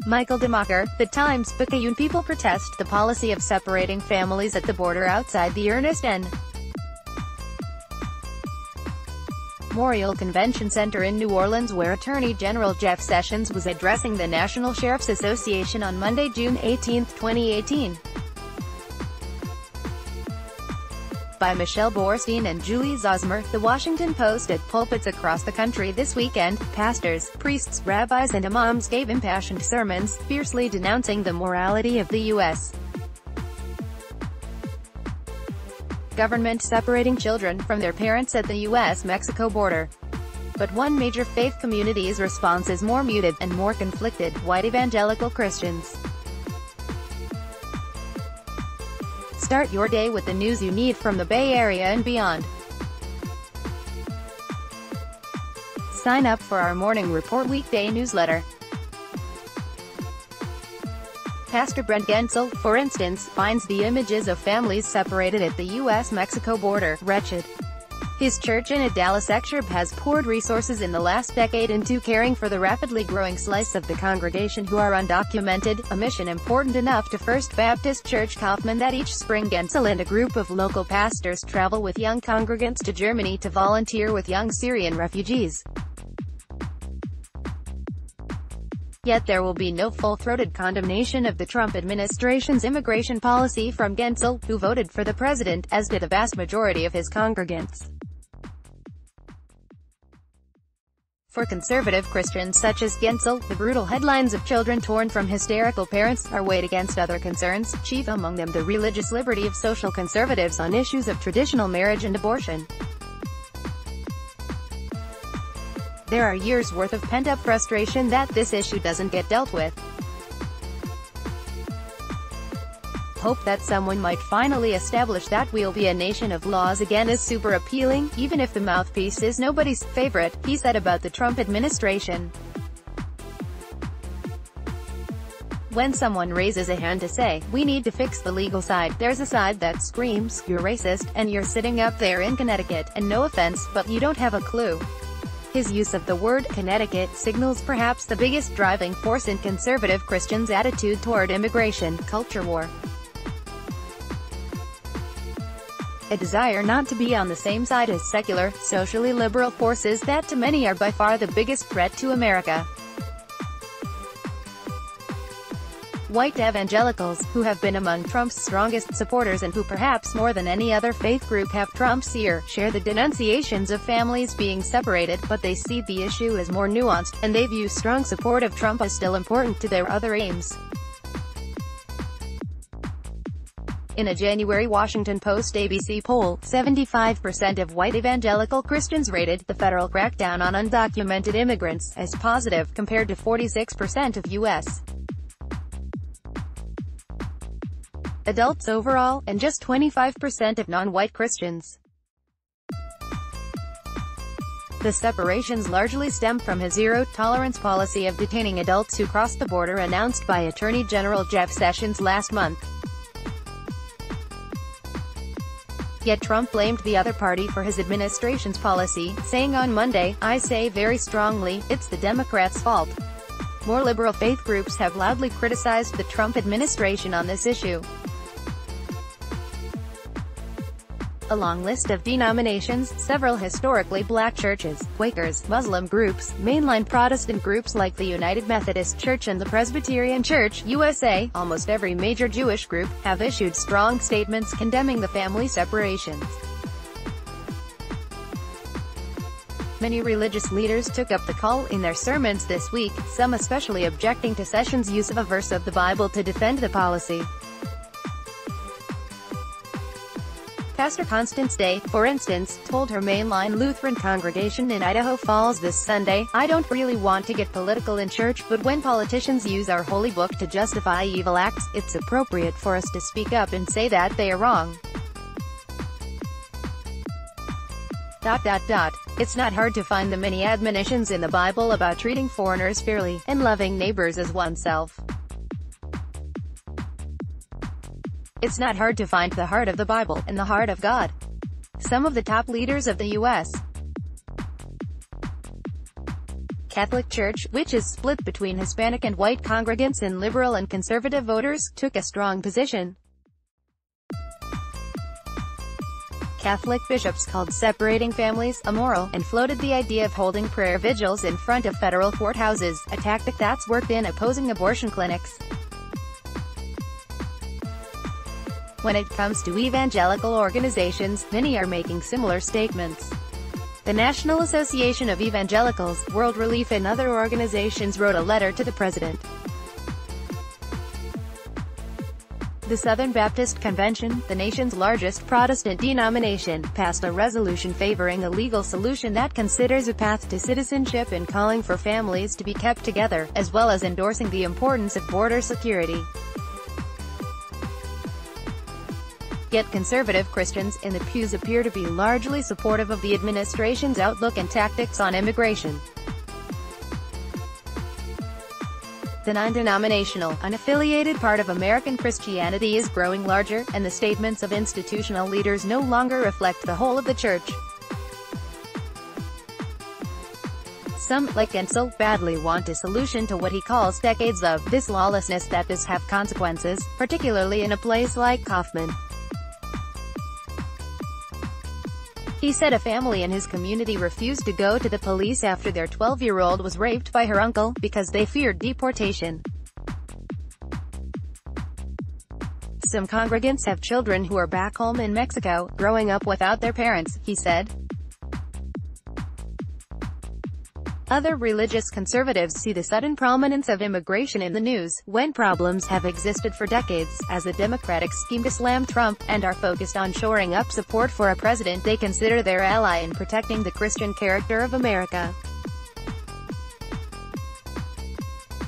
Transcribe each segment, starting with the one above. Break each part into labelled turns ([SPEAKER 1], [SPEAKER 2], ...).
[SPEAKER 1] Michael DeMacher, The Times, Picayune people protest the policy of separating families at the border outside the Ernest N. Memorial Convention Center in New Orleans, where Attorney General Jeff Sessions was addressing the National Sheriff's Association on Monday, June 18, 2018. By Michelle Borstein and Julie Zosmer, The Washington Post. At pulpits across the country this weekend, pastors, priests, rabbis and imams gave impassioned sermons, fiercely denouncing the morality of the U.S. government separating children from their parents at the U.S.-Mexico border. But one major faith community's response is more muted, and more conflicted: white evangelical Christians. Start your day with the news you need from the Bay Area and beyond. Sign up for our Morning Report weekday newsletter. Pastor Brent Gensel, for instance, finds the images of families separated at the U.S.-Mexico border wretched. His church in a Dallas exurb has poured resources in the last decade into caring for the rapidly growing slice of the congregation who are undocumented, a mission important enough to First Baptist Church Kaufman that each spring Gensel and a group of local pastors travel with young congregants to Germany to volunteer with young Syrian refugees. Yet there will be no full-throated condemnation of the Trump administration's immigration policy from Gensel, who voted for the president, as did a vast majority of his congregants. For conservative Christians such as Gensel, the brutal headlines of children torn from hysterical parents are weighed against other concerns, chief among them the religious liberty of social conservatives on issues of traditional marriage and abortion. There are years' worth of pent-up frustration that this issue doesn't get dealt with. Hope that someone might finally establish that we'll be a nation of laws again is super appealing, even if the mouthpiece is nobody's favorite, he said about the Trump administration. When someone raises a hand to say, "We need to fix the legal side," there's a side that screams, "You're racist, and you're sitting up there in Connecticut, and no offense, but you don't have a clue." His use of the word Connecticut signals perhaps the biggest driving force in conservative Christians' attitude toward immigration, culture war. A desire not to be on the same side as secular, socially liberal forces that to many are by far the biggest threat to America. White evangelicals, who have been among Trump's strongest supporters and who perhaps more than any other faith group have Trump's ear, share the denunciations of families being separated, but they see the issue as more nuanced, and they view strong support of Trump as still important to their other aims. In a January Washington Post-ABC poll, 75% of white evangelical Christians rated the federal crackdown on undocumented immigrants as positive, compared to 46% of U.S. adults overall, and just 25% of non-white Christians. The separations largely stem from his zero-tolerance policy of detaining adults who cross the border announced by Attorney General Jeff Sessions last month. Yet Trump blamed the other party for his administration's policy, saying on Monday, "I say very strongly, it's the Democrats' fault." More liberal faith groups have loudly criticized the Trump administration on this issue. A long list of denominations, several historically black churches, Quakers, Muslim groups, mainline Protestant groups like the United Methodist Church and the Presbyterian Church, USA, almost every major Jewish group, have issued strong statements condemning the family separations. Many religious leaders took up the call in their sermons this week, some especially objecting to Sessions' use of a verse of the Bible to defend the policy. Pastor Constance Day, for instance, told her mainline Lutheran congregation in Idaho Falls this Sunday, "I don't really want to get political in church, but when politicians use our holy book to justify evil acts, it's appropriate for us to speak up and say that they are wrong." It's not hard to find the many admonitions in the Bible about treating foreigners fairly, and loving neighbors as oneself. It's not hard to find the heart of the Bible, and the heart of God. Some of the top leaders of the U.S. Catholic Church, which is split between Hispanic and white congregants and liberal and conservative voters, took a strong position. Catholic bishops called separating families immoral, and floated the idea of holding prayer vigils in front of federal courthouses, a tactic that's worked in opposing abortion clinics. When it comes to evangelical organizations, many are making similar statements. The National Association of Evangelicals, World Relief and other organizations wrote a letter to the president. The Southern Baptist Convention, the nation's largest Protestant denomination, passed a resolution favoring a legal solution that considers a path to citizenship and calling for families to be kept together, as well as endorsing the importance of border security. Yet conservative Christians in the pews appear to be largely supportive of the administration's outlook and tactics on immigration. The non-denominational, unaffiliated part of American Christianity is growing larger, and the statements of institutional leaders no longer reflect the whole of the church. Some, like Gensel, badly want a solution to what he calls decades of this lawlessness that does have consequences, particularly in a place like Kaufman. He said a family in his community refused to go to the police after their 12-year-old was raped by her uncle, because they feared deportation. Some congregants have children who are back home in Mexico, growing up without their parents, he said. Other religious conservatives see the sudden prominence of immigration in the news, when problems have existed for decades, as a Democratic scheme to slam Trump, and are focused on shoring up support for a president they consider their ally in protecting the Christian character of America.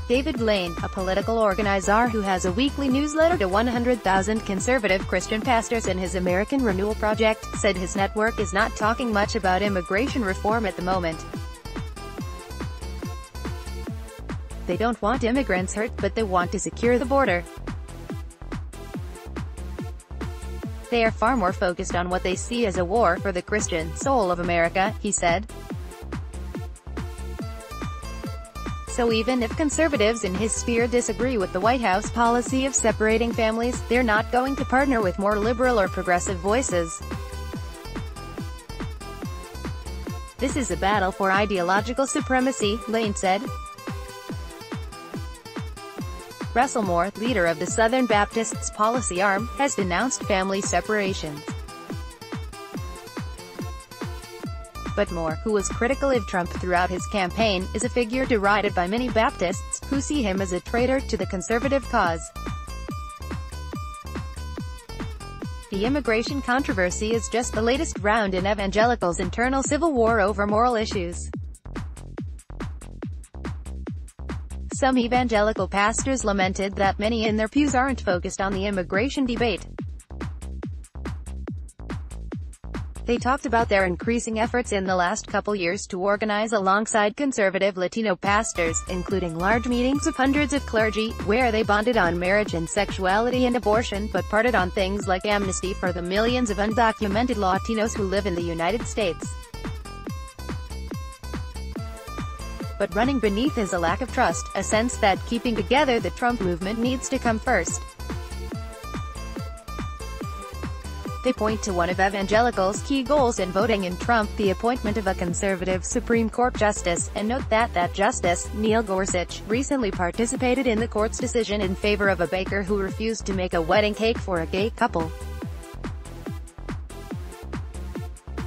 [SPEAKER 1] David Lane, a political organizer who has a weekly newsletter to 100,000 conservative Christian pastors in his American Renewal Project, said his network is not talking much about immigration reform at the moment. They don't want immigrants hurt, but they want to secure the border. They are far more focused on what they see as a war for the Christian soul of America, he said. So even if conservatives in his sphere disagree with the White House policy of separating families, they're not going to partner with more liberal or progressive voices. This is a battle for ideological supremacy, Lane said. Russell Moore, leader of the Southern Baptists' policy arm, has denounced family separations. But Moore, who was critical of Trump throughout his campaign, is a figure derided by many Baptists, who see him as a traitor to the conservative cause. The immigration controversy is just the latest round in evangelicals' internal civil war over moral issues. Some evangelical pastors lamented that many in their pews aren't focused on the immigration debate. They talked about their increasing efforts in the last couple years to organize alongside conservative Latino pastors, including large meetings of hundreds of clergy, where they bonded on marriage and sexuality and abortion, but parted on things like amnesty for the millions of undocumented Latinos who live in the United States. But running beneath is a lack of trust, a sense that keeping together the Trump movement needs to come first. They point to one of evangelicals' key goals in voting in Trump, the appointment of a conservative Supreme Court justice, and note that justice, Neil Gorsuch, recently participated in the court's decision in favor of a baker who refused to make a wedding cake for a gay couple.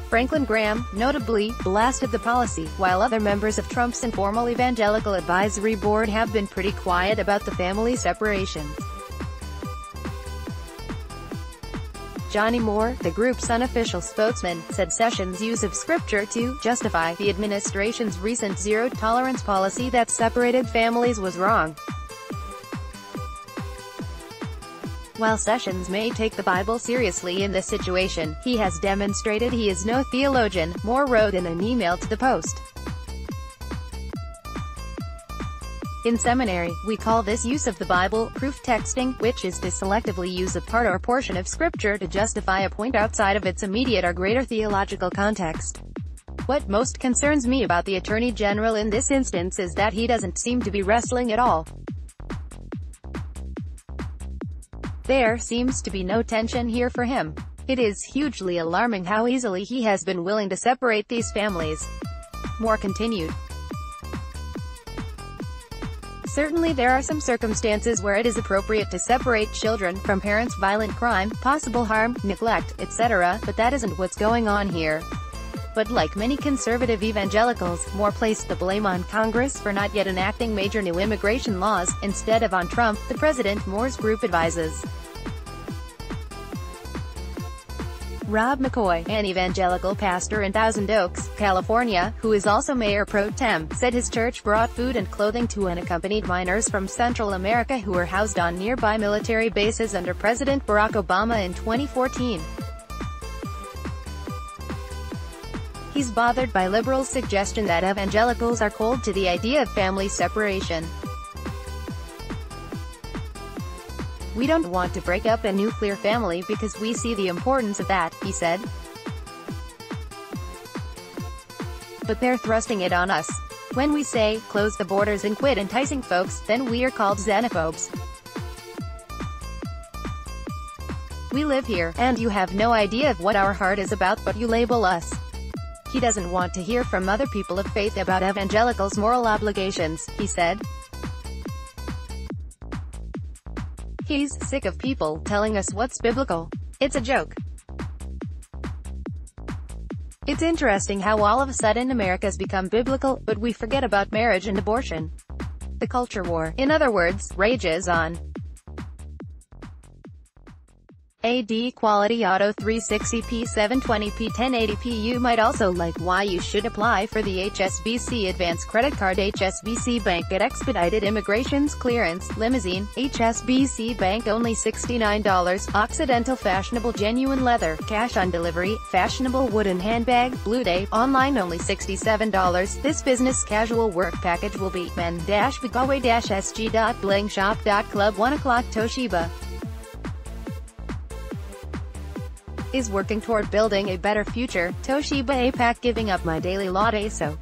[SPEAKER 1] Franklin Graham, notably, blasted the policy, while other members of Trump's informal evangelical advisory board have been pretty quiet about the family separations. Johnny Moore, the group's unofficial spokesman, said Sessions' use of scripture to justify the administration's recent zero-tolerance policy that separated families was wrong. While Sessions may take the Bible seriously in this situation, he has demonstrated he is no theologian, Moore wrote in an email to the Post. In seminary, we call this use of the Bible proof texting, which is to selectively use a part or portion of Scripture to justify a point outside of its immediate or greater theological context. What most concerns me about the Attorney General in this instance is that he doesn't seem to be wrestling at all. There seems to be no tension here for him. It is hugely alarming how easily he has been willing to separate these families. Moore continued. Certainly there are some circumstances where it is appropriate to separate children from parents' violent crime, possible harm, neglect, etc., but that isn't what's going on here. But like many conservative evangelicals, Moore placed the blame on Congress for not yet enacting major new immigration laws, instead of on Trump, the president, Moore's group advises. Rob McCoy, an evangelical pastor in Thousand Oaks, California, who is also mayor pro tem, said his church brought food and clothing to unaccompanied minors from Central America who were housed on nearby military bases under President Barack Obama in 2014. He's bothered by liberals' suggestion that evangelicals are cold to the idea of family separation. We don't want to break up a nuclear family because we see the importance of that, he said. But they're thrusting it on us. When we say, close the borders and quit enticing folks, then we are called xenophobes. We live here, and you have no idea of what our heart is about, but you label us. He doesn't want to hear from other people of faith about evangelicals' moral obligations, he said. He's sick of people telling us what's biblical. It's a joke. It's interesting how all of a sudden America's become biblical, but we forget about marriage and abortion. The culture war, in other words, rages on. AD Quality Auto 360p 720p 1080p. You might also like why you should apply for the HSBC Advanced Credit Card. HSBC Bank at expedited immigrations clearance, limousine, HSBC Bank only $69, Occidental fashionable genuine leather, cash on delivery, fashionable wooden handbag, Blue Day, online only $67. This business casual work package will be men-bigaway-sg.blingshop.club 1 o'clock. Toshiba is working toward building a better future. Toshiba APAC. Giving up my daily latte so